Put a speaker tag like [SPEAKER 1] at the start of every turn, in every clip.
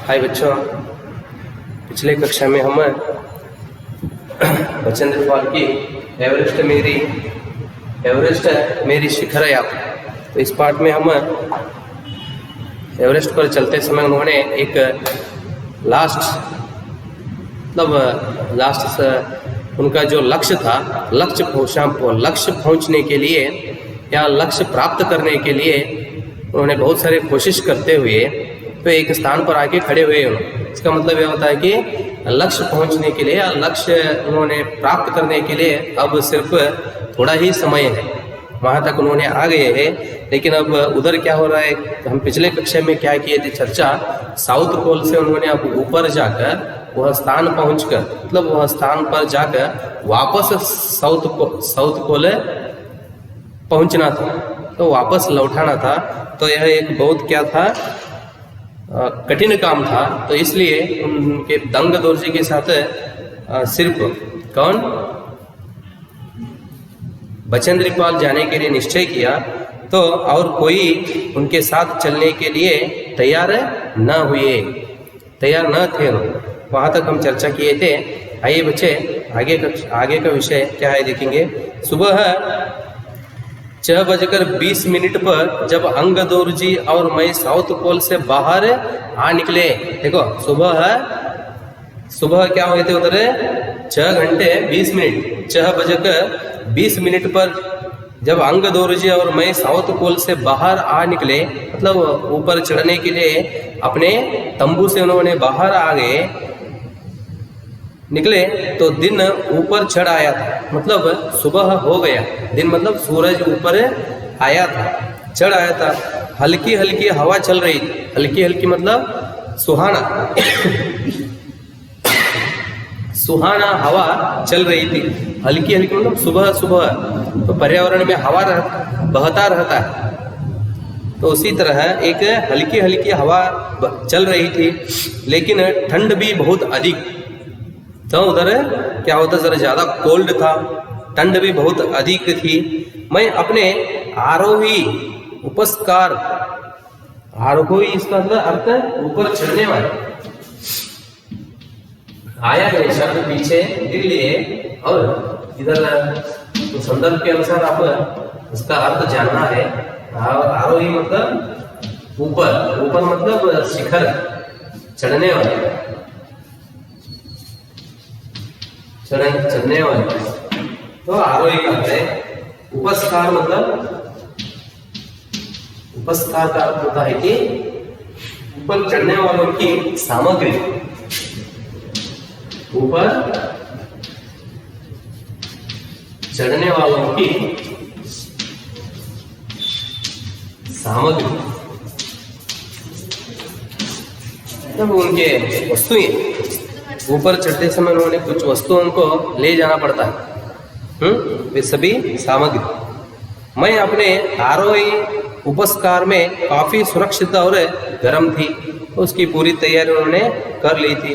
[SPEAKER 1] हाय बच्चों, पिछले कक्षा में हम बचेंद्र पाल की एवरेस्ट मेरी शिखर यात्रा, तो इस पार्ट में हम एवरेस्ट पर चलते समय उन्होंने एक लास्ट उनका जो लक्ष्य था, लक्ष्य पहुंचने के लिए या लक्ष्य प्राप्त करने के लिए उन्होंने बहुत सारे कोशिश करते हुए तो एक स्थान पर आके खड़े हुए। इसका मतलब यह होता है कि लक्ष्य पहुंचने के लिए या लक्ष्य उन्होंने प्राप्त करने के लिए अब सिर्फ थोड़ा ही समय है, वहाँ तक उन्होंने आ गए हैं। लेकिन अब उधर क्या हो रहा है, तो हम पिछले कक्षा में क्या किए थे चर्चा, साउथ पोल से उन्होंने अब ऊपर जाकर वह स्थान पहुंचकर, मतलब वह स्थान पर जाकर वापस साउथ पोल पहुंचना था, तो वापस लौटाना था। तो यह एक बहुत क्या था, कठिन काम था। तो इसलिए उनके दंग दोर्जी के साथ सिर्फ कौन, बचेंद्र पाल जाने के लिए निश्चय किया, तो और कोई उनके साथ चलने के लिए तैयार न थे। वहाँ तक हम चर्चा किए थे। आइए बच्चे, आगे का विषय क्या है देखेंगे। सुबह 6:20 पर जब अंगदोर्जी और मैं साउथ पोल से बाहर आ निकले, देखो सुबह क्या हुए थे उधर 6:20, 6:20 पर जब अंगदोर्जी और मैं साउथ पोल से बाहर आ निकले, मतलब ऊपर चढ़ने के लिए अपने तंबू से उन्होंने बाहर आ गए, निकले तो दिन ऊपर चढ़ आया था, मतलब सुबह हो गया। दिन मतलब सूरज ऊपर आया था, चढ़ आया था। हल्की हल्की हवा चल रही थी, हल्की मतलब सुहाना हवा चल रही थी। हल्की मतलब सुबह तो पर्यावरण में हवा बहता रहता है, तो उसी तरह एक हल्की हवा चल रही थी, लेकिन ठंड भी बहुत अधिक। तो उधर क्या होता, जरा ज्यादा कोल्ड था, ठंड भी बहुत अधिक थी। मैं अपने आरोही इसका अर्थ ऊपर चढ़ने वाले, आया है शब्द पीछे लिख लिए, और इधर तो संदर्भ के अनुसार आप इसका अर्थ जानना है। आरोही मतलब ऊपर मतलब शिखर, चढ़ने वाले, चढ़ने वाले, तो आरोही करते हैं। उपस्कार का अर्थ होता है कि ऊपर चढ़ने वालों की सामग्री, ऊपर चढ़ने वालों की सामग्री, तब उनके वस्तुएं, ऊपर चढ़ते समय उन्होंने कुछ वस्तुओं को ले जाना पड़ता है, वे सभी सामग्री। मैं अपने आरोही उपस्कार में काफी सुरक्षित और गर्म थी, उसकी पूरी तैयारी उन्होंने कर ली थी।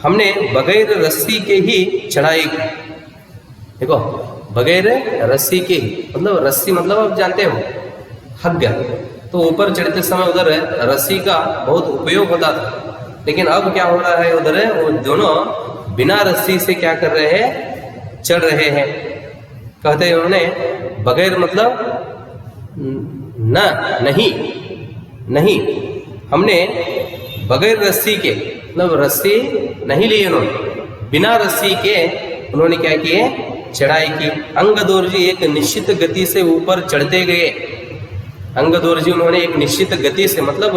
[SPEAKER 1] हमने बगैर रस्सी के ही चढ़ाई की। देखो, बगैर रस्सी के ही, मतलब रस्सी मतलब आप जानते हो हग्गा, तो ऊपर चढ़ते समय उधर रस्सी का बहुत उपयोग होता था। लेकिन अब क्या हो रहा है, उधर वो दोनों बिना रस्सी से क्या कर रहे हैं, चढ़ रहे हैं। कहते हैं उन्होंने बगैर मतलब नहीं, हमने बगैर रस्सी के, मतलब रस्सी नहीं ली उन्होंने, बिना रस्सी के उन्होंने क्या किए, चढ़ाई की। अंगदोर्जी एक निश्चित गति से ऊपर चढ़ते गए। अंगदोर्जी उन्होंने एक निश्चित गति से, मतलब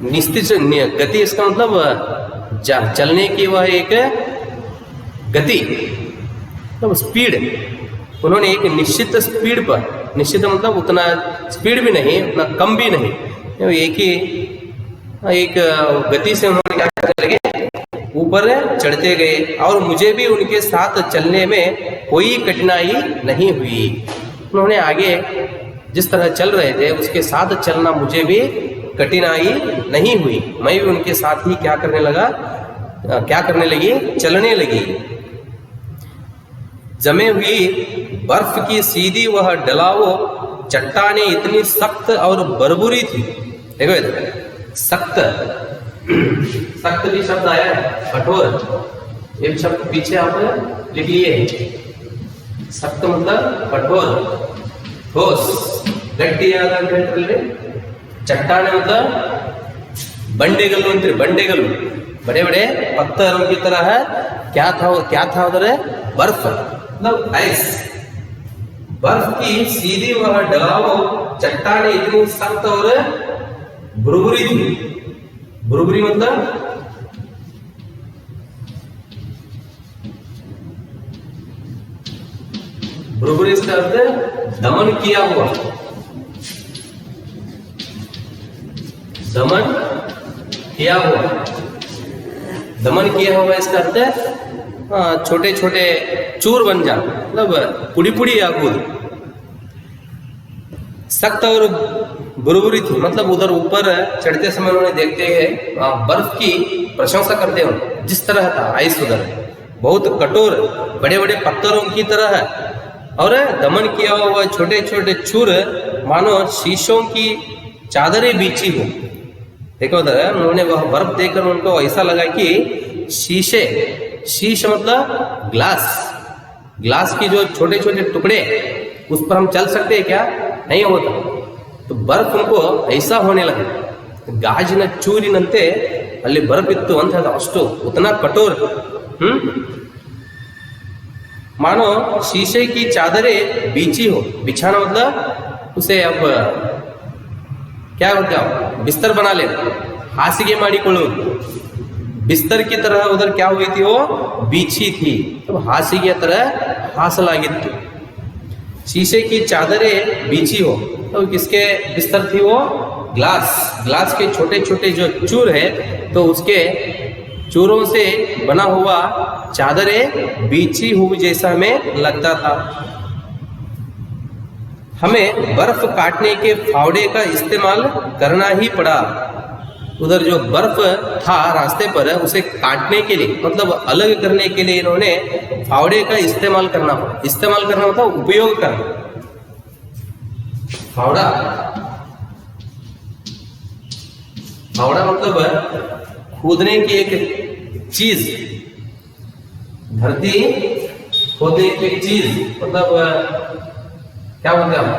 [SPEAKER 1] निश्चित गति, इसका मतलब चलने की वह एक गति, मतलब स्पीड, उन्होंने एक निश्चित स्पीड पर, निश्चित मतलब उतना स्पीड भी नहीं, उतना कम भी नहीं, एक गति से उन्होंने क्या कर ऊपर चढ़ते गए, और मुझे भी उनके साथ चलने में कोई कठिनाई नहीं हुई। उन्होंने आगे जिस तरह चल रहे थे उसके साथ चलना मुझे भी कठिनाई नहीं हुई। मैं भी उनके साथ ही क्या करने लगी, चलने लगी। जमे हुई बर्फ की सीधी वह ढलाव चट्टानें इतनी सख्त और बरबुरी थी, देखो सख्त सख्त भी शब्द आया है, कठोर एक शब्द पीछे आप लिख लिए। सख्त मतलब कठोर, ठोस, ಗಟ್ಟಿಯಾದ चट्टान मतलब बंडेगल्लू अंतरी, बंडेगल्लू बड़े बड़े पत्थरों की तरह है। क्या था उधर? बर्फ मतलब आइस। बर्फ की सीधी वह ढलाव चट्टाने इतनी सख्त और भुरभुरी थी। भुरभुरी मतलब भुरभुरी इसका अर्थ दमन किया हुआ, दमन किया हुआ, दमन किया हुआ इसका अर्थ छोटे छोटे चूर बन जा, मतलब पुड़ी पुड़ी आगूद। सख्त और बुरबुरी थी मतलब उधर ऊपर चढ़ते समय उन्होंने देखते हैं बर्फ की प्रशंसा करते हैं। जिस तरह था आइस उधर बहुत कठोर बड़े बड़े पत्थरों की तरह है और दमन किया हुआ छोटे छोटे चूर मानो शीशों की चादरें बीची हो। देखो उधर उन्होंने वह बर्फ देखकर उनको ऐसा लगा कि शीशे, शीश मतलब ग्लास, ग्लास की जो छोटे छोटे टुकड़े उस पर हम चल सकते हैं क्या? नहीं होता। तो बर्फ उनको ऐसा होने लगा। ಗಾಜಿನ ಚೂರಿನಂತೆ ಅಲ್ಲಿ ಬರಬಿತ್ತು ಅಂತ ಅಷ್ಟು उतना कठोर। मानो शीशे की चादरें बीची हो। बिछाना मतलब उसे अब क्या होता है, बिस्तर बना ले, हासिಗೆ ಮಾಡಿಕೊಳ್ಳುವುದು। बिस्तर की तरह उधर क्या हुई थी? वो बीछी थी, तो हासिಗೆ तरह हासलागिತ್ತು। शीशे की चादरें बीची हो तो किसके बिस्तर थी? वो ग्लास, ग्लास के छोटे छोटे जो चूर है तो उसके चूरों से बना हुआ चादरें बीची हुई जैसा हमें लगता था। हमें बर्फ काटने के फावड़े का इस्तेमाल करना ही पड़ा। उधर जो बर्फ था रास्ते पर उसे काटने के लिए मतलब अलग करने के लिए इन्होंने फावड़े का इस्तेमाल करना पड़ा। इस्तेमाल करना मतलब उपयोग करना। फावड़ा, फावड़ा मतलब खोदने की एक चीज, धरती खोदने की एक चीज मतलब क्या बोलते हैं आप?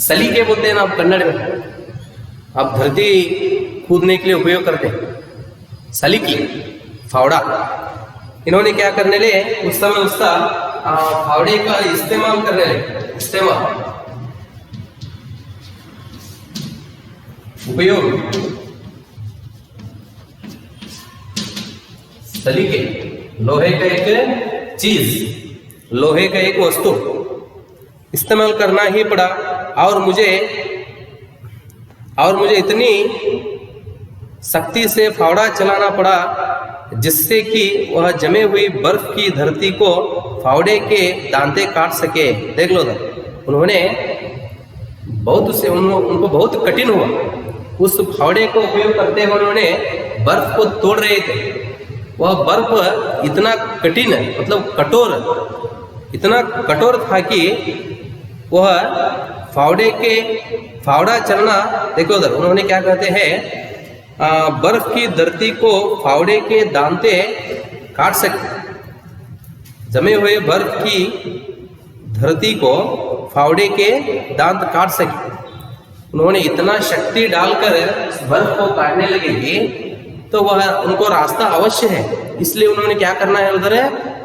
[SPEAKER 1] सलीके बोलते हैं ना आप कन्नड़ में। आप धरती कूदने के लिए उपयोग करते हैं सलीकी, फावड़ा। इन्होंने क्या करने लगे उस समय उसका फावड़े का इस्तेमाल करने लगे। इस्तेमाल उपयोग, सलीके लोहे का एक चीज, लोहे का एक वस्तु इस्तेमाल करना ही पड़ा। और मुझे इतनी सख्ती से फावड़ा चलाना पड़ा जिससे कि वह जमे हुई बर्फ की धरती को फावड़े के दांते काट सके। देख लो था उन्होंने उनको बहुत कठिन हुआ। उस फावड़े को उपयोग करते हुए उन्होंने बर्फ को तोड़ रहे थे। वह बर्फ इतना कठिन मतलब कठोर, इतना कठोर था कि वह फावड़ा चलना। देखो उधर उन्होंने क्या कहते हैं, बर्फ की धरती को फावड़े के दांते काट सकते। जमे हुए बर्फ की धरती को फावड़े के दांत काट सके। उन्होंने इतना शक्ति डालकर बर्फ को काटने लगे कि तो वह उनको रास्ता अवश्य है। इसलिए उन्होंने क्या करना है, उधर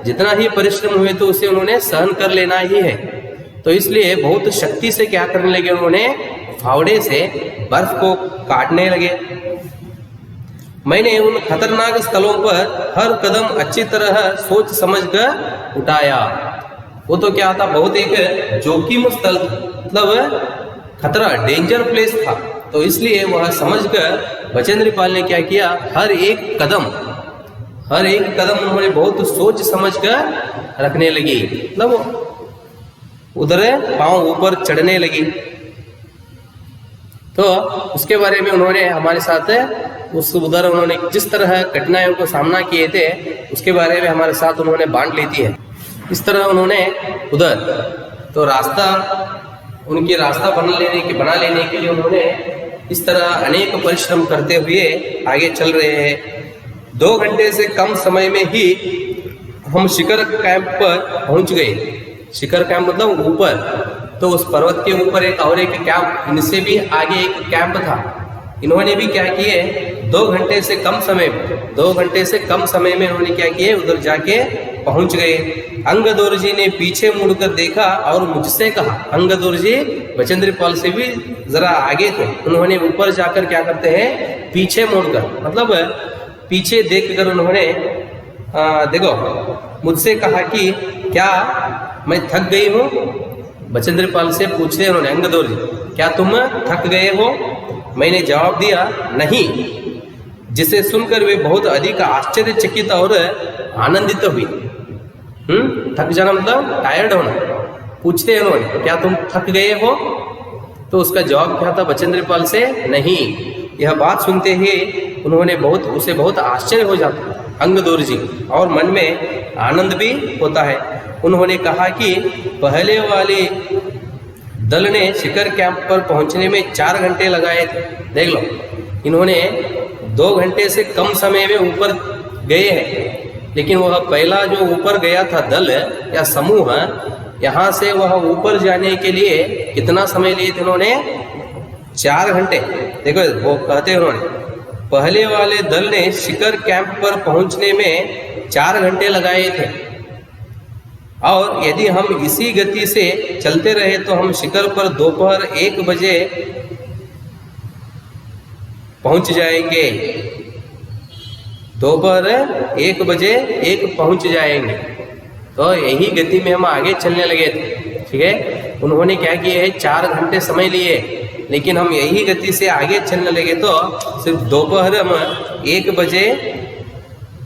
[SPEAKER 1] जितना ही परिश्रम हुए तो उसे उन्होंने सहन कर लेना ही है। तो इसलिए बहुत शक्ति से क्या करने लगे, उन्होंने फावड़े से बर्फ को काटने लगे। मैंने उन खतरनाक स्थलों पर हर कदम अच्छी तरह सोच समझ कर उठाया। वो तो क्या था, बहुत एक जोखिम स्थल मतलब खतरा, डेंजर प्लेस था। तो इसलिए वह समझकर बचेंद्र पाल ने क्या किया, हर एक कदम उन्होंने बहुत सोच समझ कर रखने लगी। मतलब उधर पांव ऊपर चढ़ने लगी। तो उसके बारे में उन्होंने हमारे साथ उधर उन्होंने जिस तरह कठिनाइयों को सामना किए थे उसके बारे में हमारे साथ उन्होंने बांट लेती है। इस तरह उन्होंने उधर तो रास्ता बना लेने के लिए उन्होंने इस तरह अनेक परिश्रम करते हुए आगे चल रहे हैं। 2 घंटे से कम समय में ही हम शिखर कैंप पर पहुंच गए। शिखर कैंप मतलब ऊपर, तो उस पर्वत के ऊपर एक कैंप, इनसे भी आगे एक कैंप था। इन्होंने भी क्या किए, 2 घंटे से कम समय में इन्होंने क्या किए, उधर जाके पहुंच गए। अंगदोर जी ने पीछे मुड़कर देखा और मुझसे कहा, अंगदोर जी बचेंद्र पाल से भी जरा आगे थे, उन्होंने ऊपर जाकर क्या करते हैं, पीछे मुड़कर मतलब पीछे देखकर उन्होंने देखो मुझसे कहा कि क्या मैं थक गई हूँ। बचेंद्र पाल से पूछते उन्होंने, अंगदोर जी क्या तुम थक गए हो? मैंने जवाब दिया नहीं, जिसे सुनकर वे बहुत अधिक आश्चर्यचकित और आनंदित हुई। थक जाना मतलब टायर्ड होना। पूछते हैं उन्होंने, क्या तुम थक गए हो? तो उसका जवाब क्या था बचेंद्र पाल से, नहीं। यह बात सुनते ही उन्होंने उसे बहुत आश्चर्य हो जाता अंगदोर जी, और मन में आनंद भी होता है। उन्होंने कहा कि पहले वाले दल ने शिखर कैंप पर पहुंचने में 4 घंटे लगाए थे। देख लो, इन्होंने 2 घंटे से कम समय में ऊपर गए हैं, लेकिन वह पहला जो ऊपर गया था दल या समूह, यहाँ से वह ऊपर जाने के लिए कितना समय लिए थे उन्होंने? 4 घंटे। देखो वो कहते हैं उन्होंने, पहले वाले दल ने शिखर कैंप पर पहुंचने में 4 घंटे लगाए थे, और यदि हम इसी गति से चलते रहे तो हम शिखर पर दोपहर 1 बजे पहुंच जाएंगे। दोपहर 1 बजे पहुंच जाएंगे। तो यही गति में हम आगे चलने लगे थे। ठीक है, उन्होंने क्या किया है, 4 घंटे समय लिए, लेकिन हम यही गति से आगे चलने लगे तो सिर्फ दोपहर हम 1 बजे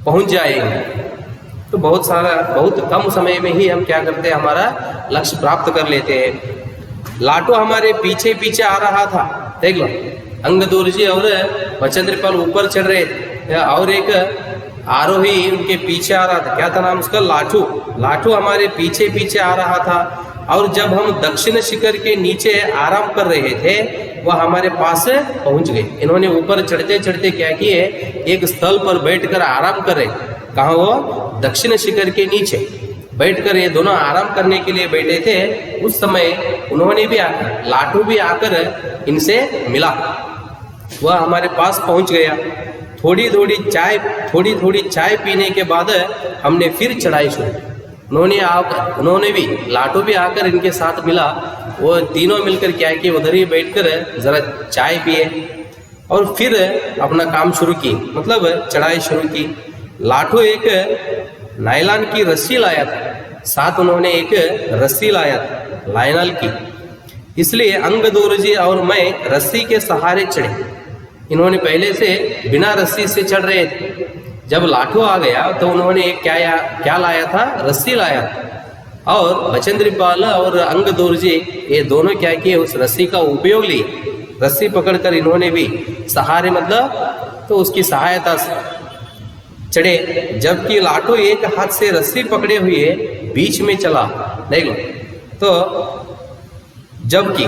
[SPEAKER 1] पहुंच जाएंगे। तो बहुत कम समय में ही हम क्या करते हैं, हमारा लक्ष्य प्राप्त कर लेते हैं। लाटू हमारे पीछे पीछे आ रहा था। देख लो, अंगदोर जी और बचेंद्र पाल ऊपर चढ़ रहे थे, और एक आरोही उनके पीछे आ रहा था। क्या था नाम उसका? लाटू हमारे पीछे पीछे आ रहा था, और जब हम दक्षिण शिखर के नीचे आराम कर रहे थे, वह हमारे पास पहुंच गए। इन्होंने ऊपर चढ़ते चढ़ते क्या किए, एक स्थल पर बैठकर आराम कर रहे। कहाँ? वो दक्षिण शिखर के नीचे बैठकर ये दोनों आराम करने के लिए बैठे थे। उस समय उन्होंने भी आकर, लाटू भी आकर इनसे मिला। वह हमारे पास पहुंच गया। थोड़ी थोड़ी चाय पीने के बाद हमने फिर चढ़ाई शुरू। उन्होंने भी, लाटू भी आकर इनके साथ मिला। वो तीनों मिलकर क्या किए, उधर ही बैठकर जरा चाय पिए और फिर अपना काम शुरू किए, मतलब चढ़ाई शुरू की। लाटू एक नायलॉन की रस्सी लाया था, साथ उन्होंने एक रस्सी लाया था नायलॉन की। इसलिए अंगदोर जी और मैं रस्सी के सहारे चढ़े। इन्होंने पहले से बिना रस्सी से चढ़ रहे थे। जब लाटू आ गया तो उन्होंने क्या लाया था? रस्सी लाया था। और बचेंद्र पाल और अंगदोर जी ये दोनों क्या किए, उस रस्सी का उपयोग लिए। रस्सी पकड़कर इन्होंने भी सहारे मतलब तो उसकी सहायता से चढ़े, जबकि लाटू एक हाथ से रस्सी पकड़े हुए बीच में चला। देख लो, तो जबकि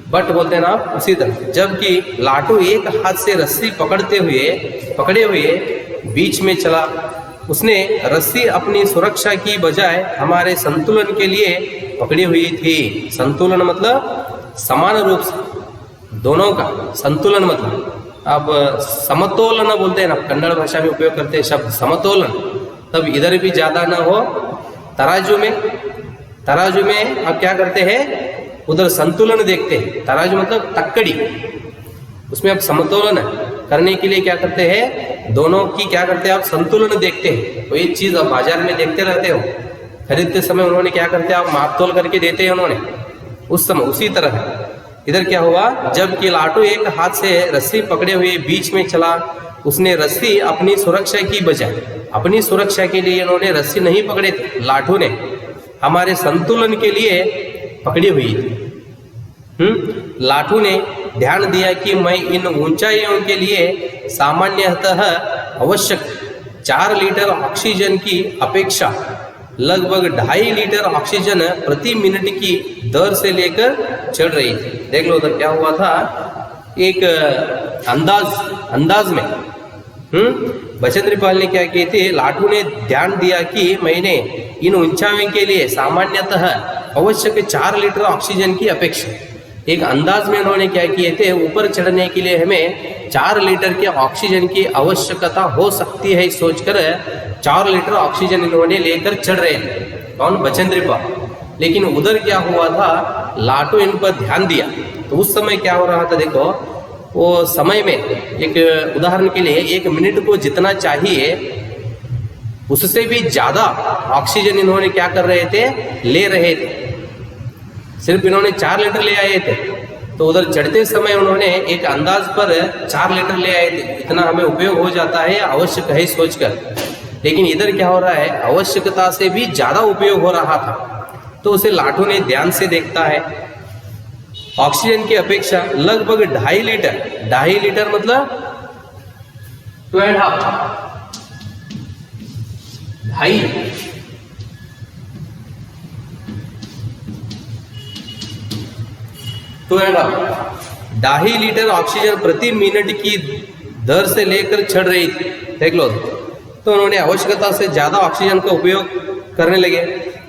[SPEAKER 1] बट बोलते हैं ना आप, उसी तरह जबकि लाटू एक हाथ से रस्सी पकड़े हुए बीच में चला। उसने रस्सी अपनी सुरक्षा की बजाय हमारे संतुलन के लिए पकड़ी हुई थी। संतुलन मतलब समान रूप से दोनों का संतुलन, मतलब अब समतोलन बोलते हैं ना, कन्नड़ भाषा में उपयोग करते हैं शब्द समतोलन। तब इधर भी ज्यादा ना हो। तराजू में आप क्या करते हैं, उधर संतुलन देखते हैं। तराजू मतलब तक्कड़ी, उसमें आप समतोलन करने के लिए क्या करते हैं, दोनों की क्या करते हैं, आप संतुलन देखते हैं। तो ये चीज आप बाजार में देखते रहते हो, खरीदते समय उन्होंने क्या करते हैं, आप माप तोल करके देते हैं उन्होंने। उस समय उसी तरह इधर क्या हुआ, जबकि लाटू एक हाथ से रस्सी पकड़े हुए बीच में चला। उसने रस्सी अपनी सुरक्षा की बजाय, अपनी सुरक्षा के लिए इन्होंने रस्सी नहीं पकड़े थे, लाटू ने हमारे संतुलन के लिए पकड़ी हुई थी। लाटू ने ध्यान दिया कि मैं इन ऊंचाइयों के लिए सामान्यतः आवश्यक 4 लीटर ऑक्सीजन की अपेक्षा लगभग 2.5 लीटर ऑक्सीजन प्रति मिनट की दर से लेकर चढ़ रही थी। देख लो उधर क्या हुआ था, एक अंदाज में बचेंद्र पाल ने क्या किए थे, लाटू ने ध्यान दिया कि मैंने इन ऊंचाइयों के लिए सामान्यतः आवश्यक 4 लीटर ऑक्सीजन की अपेक्षा, एक अंदाज में उन्होंने क्या किए थे, ऊपर चढ़ने के लिए हमें 4 लीटर के ऑक्सीजन की आवश्यकता हो सकती है सोचकर 4 लीटर ऑक्सीजन इन्होंने लेकर चढ़ रहे हैं। कौन? बचेंद्र पाल। लेकिन उधर क्या हुआ था, लाटू इन पर ध्यान दिया तो उस समय क्या हो रहा था, देखो वो समय में एक उदाहरण के लिए 1 मिनट को जितना चाहिए उससे भी ज्यादा ऑक्सीजन इन्होंने क्या कर रहे थे, ले रहे थे। सिर्फ इन्होंने 4 लीटर ले आए थे, तो उधर चढ़ते समय उन्होंने एक अंदाज पर 4 लीटर ले आए थे, इतना हमें उपयोग हो जाता है, आवश्यक है सोचकर। लेकिन इधर क्या हो रहा है, आवश्यकता से भी ज्यादा उपयोग हो रहा था, तो उसे लाटू ने ध्यान से देखता है। ऑक्सीजन की अपेक्षा लगभग 2.5 लीटर, 2.5 लीटर मतलब 2.5, 2.5 लीटर ऑक्सीजन प्रति मिनट की दर से लेकर चढ़ रही थी, देख लो। तो उन्होंने आवश्यकता से ज्यादा ऑक्सीजन का उपयोग करने लगे।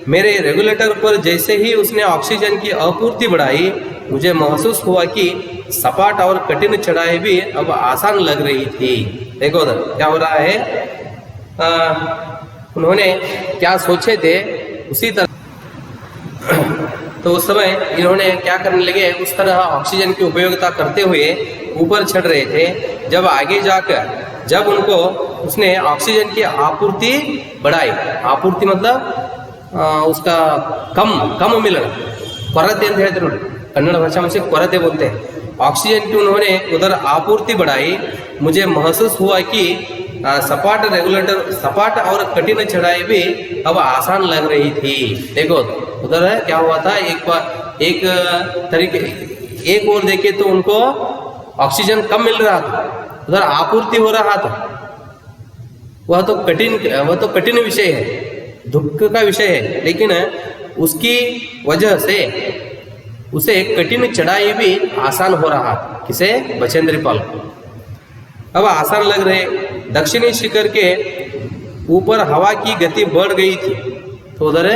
[SPEAKER 1] मेरे रेगुलेटर पर जैसे ही उसने ऑक्सीजन की आपूर्ति बढ़ाई, मुझे महसूस हुआ कि सपाट और कठिन चढ़ाई भी अब आसान लग रही थी। देखो उधर क्या हो रहा है, उन्होंने क्या सोचे थे उसी तरह तो उस समय इन्होंने क्या करने लगे, उस तरह ऑक्सीजन की उपयोगिता करते हुए ऊपर चढ़ रहे थे। जब आगे जाकर जब उनको उसने ऑक्सीजन की आपूर्ति बढ़ाई, आपूर्ति मतलब उसका कम मिलना, ಕೊರತೆ ಅಂತ ಹೇಳ್ತಾರೆ ನೋಡಿ, कन्नड़ भाषा में से ಕೊರತೆ बोलते हैं। ऑक्सीजन की उन्होंने उधर आपूर्ति बढ़ाई, मुझे महसूस हुआ कि सपाट और कठिन चढ़ाई भी अब आसान लग रही थी। देखो उधर क्या हुआ था, एक ओर देखे तो उनको ऑक्सीजन कम मिल रहा था, उधर आपूर्ति हो रहा था। वह तो कठिन विषय है, दुख का विषय है, लेकिन उसकी वजह से उसे कठिन चढ़ाई भी आसान हो रहा। किसे? बचेंद्र पाल। अब आसान लग रहे। दक्षिणी शिखर के ऊपर हवा की गति बढ़ गई थी, तो उधर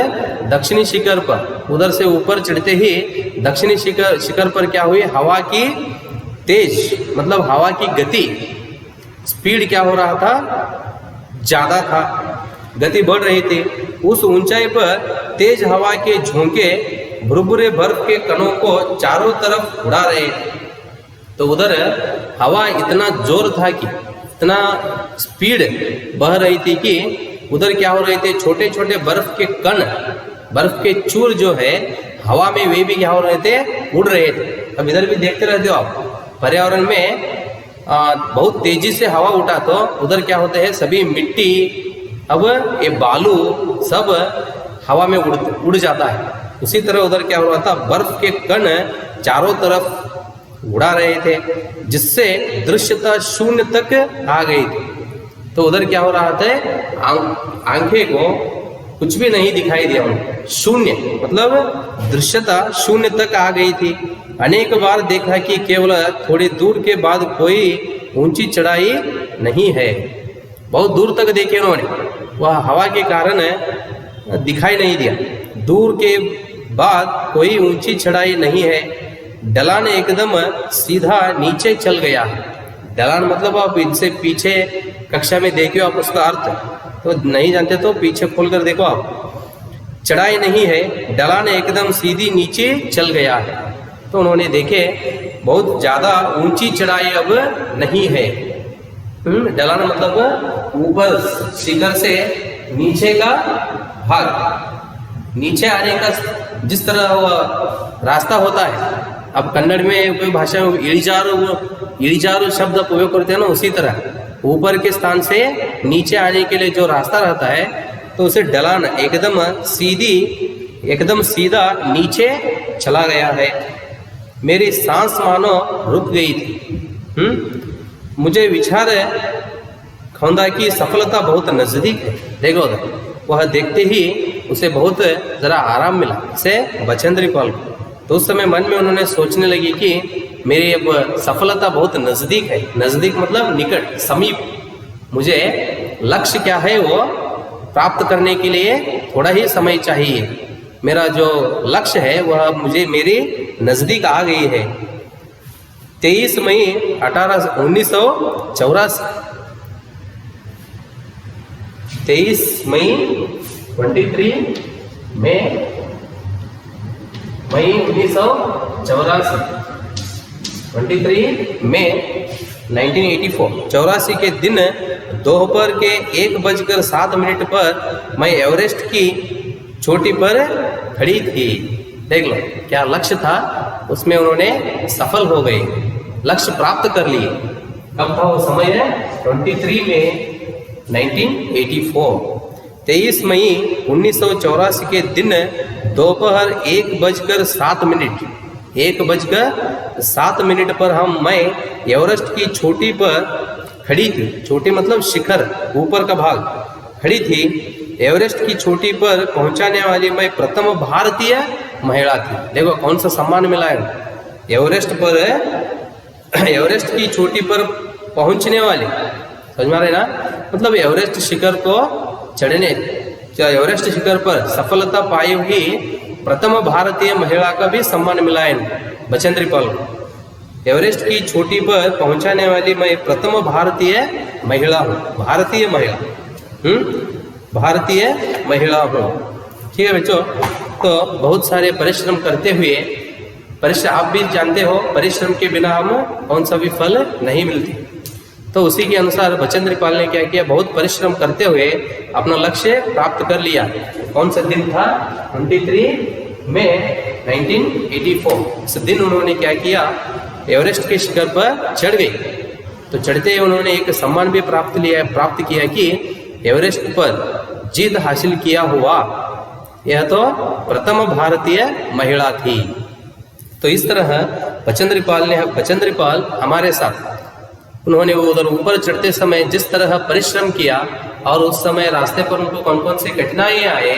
[SPEAKER 1] दक्षिणी शिखर पर, उधर से ऊपर चढ़ते ही दक्षिणी शिखर पर क्या हुई, हवा की तेज मतलब हवा की गति, स्पीड क्या हो रहा था, ज्यादा था, गति बढ़ रही थी। उस ऊंचाई पर तेज हवा के झोंके भुरभुरे बर्फ के कणों को चारों तरफ उड़ा रहे थे। तो उधर हवा इतना जोर था कि, इतना स्पीड बह रही थी कि उधर क्या हो रहे थे, छोटे छोटे बर्फ के कण, बर्फ के चूर जो है हवा में वे भी क्या हो रहे थे, उड़ रहे थे। अब इधर भी देखते रहते हो आप, पर्यावरण में बहुत तेजी से हवा उठा तो उधर क्या होते हैं, सभी मिट्टी, अब ये बालू सब हवा में उड़ जाता है। उसी तरह उधर क्या हो रहा था, बर्फ के कण चारों तरफ उड़ा रहे थे, जिससे दृश्यता शून्य तक आ गई थी। तो उधर क्या हो रहा था, आंखें को कुछ भी नहीं दिखाई दिया, शून्य मतलब दृश्यता शून्य तक आ गई थी। अनेक बार देखा कि केवल थोड़ी दूर के बाद कोई ऊंची चढ़ाई नहीं है। बहुत दूर तक देखे उन्होंने, वह हवा के कारण दिखाई नहीं दिया। दूर के बाद कोई ऊंची चढ़ाई नहीं है। ढलान एकदम सीधा नीचे चल गया। ढलान मतलब आप इनसे पीछे कक्षा में देखियो आप, उसका अर्थ तो नहीं जानते तो पीछे खोल कर देखो आप। चढ़ाई नहीं है, ढलान एकदम सीधी नीचे चल गया है। तो उन्होंने देखे बहुत ज्यादा ऊंची चढ़ाई अब नहीं है। ढलान मतलब ऊपर शिखर से नीचे का भाग, नीचे आने का जिस तरह रास्ता होता है। अब कन्नड़ में कोई भाषा में इळिजारू शब्द उपयोग करते हैं ना, उसी तरह ऊपर के स्थान से नीचे आने के लिए जो रास्ता रहता है तो उसे ढलान एकदम सीधा नीचे चला गया है। मेरी सांस मानो रुक गई थी। मुझे विचार खौंदा की सफलता बहुत नजदीक है। देखो वह देखते ही उसे बहुत जरा आराम मिला, से बचेंद्र पाल को। तो उस समय मन में उन्होंने सोचने लगी कि मेरी अब सफलता बहुत नज़दीक है। नज़दीक मतलब निकट, समीप। मुझे लक्ष्य क्या है वो प्राप्त करने के लिए थोड़ा ही समय चाहिए। मेरा जो लक्ष्य है वह मुझे मेरे नज़दीक आ गई है। 23 मई 1984, 23 मई 23 मई 1984, 23 मई 1984 के दिन दोपहर के 1:07 पर मैं एवरेस्ट की चोटी पर खड़ी थी। देख लो क्या लक्ष्य था, उसमें उन्होंने सफल हो गए, लक्ष्य प्राप्त कर लिए। कब था वो समय है? 23 मई 1984, 23 मई 1984 के दिन दोपहर 1:07 पर मैं एवरेस्ट की चोटी पर खड़ी थी। चोटी मतलब शिखर, ऊपर का भाग खड़ी थी। एवरेस्ट की चोटी पर पहुंचाने वाली मैं प्रथम भारतीय महिला थी। देखो कौन सा सम्मान मिला है एवरेस्ट पर, एवरेस्ट की चोटी पर पहुंचने वाली, समझ में आ रहा है ना? मतलब एवरेस्ट शिखर को चढ़ने, एवरेस्ट शिखर पर सफलता पाई हुई प्रथम भारतीय महिला का भी सम्मान मिला है बचेंद्री पाल को। एवरेस्ट की चोटी पर पहुंचाने वाली मैं प्रथम भारतीय महिला हूँ। भारतीय महिला, भारतीय महिला हूँ। ठीक है बच्चों, तो बहुत सारे परिश्रम करते हुए, परिश्रम आप भी जानते हो, परिश्रम के बिना हम कौन सा भी फल नहीं मिलती। तो उसी के अनुसार बचेंद्री पाल ने क्या किया, बहुत परिश्रम करते हुए अपना लक्ष्य प्राप्त कर लिया। कौन सा दिन था? 23 मई 1984। इस दिन उन्होंने क्या किया, एवरेस्ट के शिखर पर चढ़ गए। तो चढ़ते ही उन्होंने एक सम्मान भी प्राप्त किया कि एवरेस्ट पर जीत हासिल किया हुआ यह तो प्रथम भारतीय महिला थी। तो इस तरह बचेंद्री पाल हमारे साथ, उन्होंने वो उधर ऊपर चढ़ते समय जिस तरह परिश्रम किया और उस समय रास्ते पर उनको कौन कौन सी कठिनाइयाँ आए,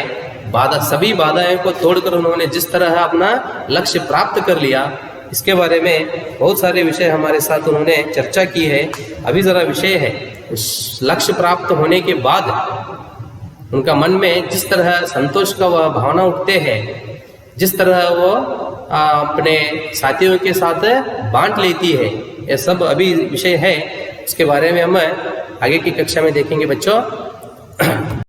[SPEAKER 1] सभी बाधाओं को तोड़कर उन्होंने जिस तरह अपना लक्ष्य प्राप्त कर लिया, इसके बारे में बहुत सारे विषय हमारे साथ उन्होंने चर्चा की है। अभी ज़रा विषय है लक्ष्य प्राप्त होने के बाद उनका मन में जिस तरह संतोष का वह भावना उठते हैं, जिस तरह वो अपने साथियों के साथ बांट लेती है, यह सब अभी विषय है। उसके बारे में हम आगे की कक्षा में देखेंगे बच्चों।